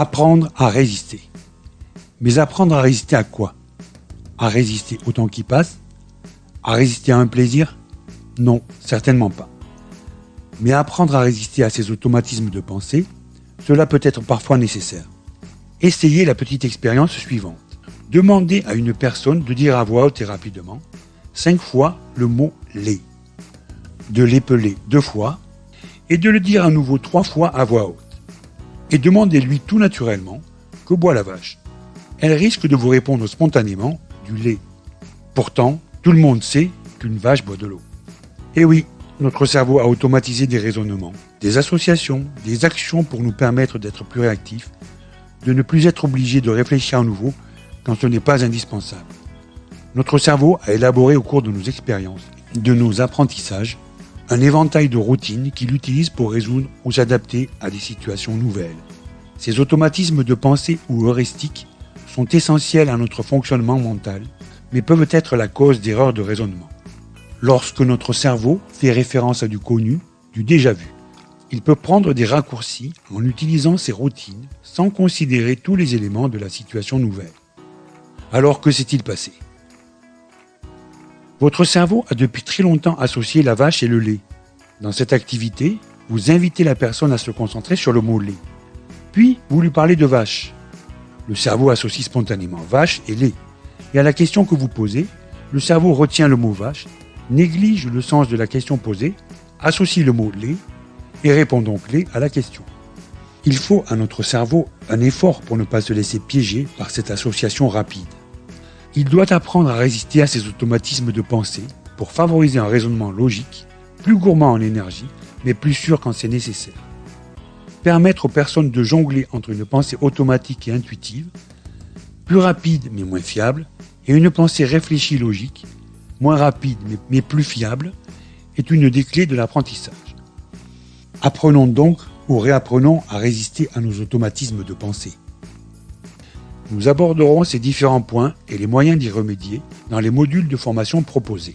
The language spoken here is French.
Apprendre à résister. Mais apprendre à résister à quoi? À résister au temps qui passe? À résister à un plaisir? Non, certainement pas. Mais apprendre à résister à ces automatismes de pensée, cela peut être parfois nécessaire. Essayez la petite expérience suivante. Demandez à une personne de dire à voix haute et rapidement 5 fois le mot lait, de l'épeler 2 fois et de le dire à nouveau 3 fois à voix haute. Et demandez-lui tout naturellement que boit la vache. Elle risque de vous répondre spontanément du lait. Pourtant, tout le monde sait qu'une vache boit de l'eau. Et oui, notre cerveau a automatisé des raisonnements, des associations, des actions pour nous permettre d'être plus réactifs, de ne plus être obligés de réfléchir à nouveau quand ce n'est pas indispensable. Notre cerveau a élaboré au cours de nos expériences, de nos apprentissages, un éventail de routines qu'il utilise pour résoudre ou s'adapter à des situations nouvelles. Ces automatismes de pensée ou heuristiques sont essentiels à notre fonctionnement mental, mais peuvent être la cause d'erreurs de raisonnement. Lorsque notre cerveau fait référence à du connu, du déjà vu, il peut prendre des raccourcis en utilisant ces routines sans considérer tous les éléments de la situation nouvelle. Alors que s'est-il passé? Votre cerveau a depuis très longtemps associé la vache et le lait. Dans cette activité, vous invitez la personne à se concentrer sur le mot lait. Puis, vous lui parlez de vache. Le cerveau associe spontanément vache et lait. Et à la question que vous posez, le cerveau retient le mot vache, néglige le sens de la question posée, associe le mot lait et répond donc lait à la question. Il faut à notre cerveau un effort pour ne pas se laisser piéger par cette association rapide. Il doit apprendre à résister à ces automatismes de pensée pour favoriser un raisonnement logique, plus gourmand en énergie, mais plus sûr quand c'est nécessaire. Permettre aux personnes de jongler entre une pensée automatique et intuitive, plus rapide mais moins fiable, et une pensée réfléchie logique, moins rapide mais plus fiable, est une des clés de l'apprentissage. Apprenons donc ou réapprenons à résister à nos automatismes de pensée. Nous aborderons ces différents points et les moyens d'y remédier dans les modules de formation proposés.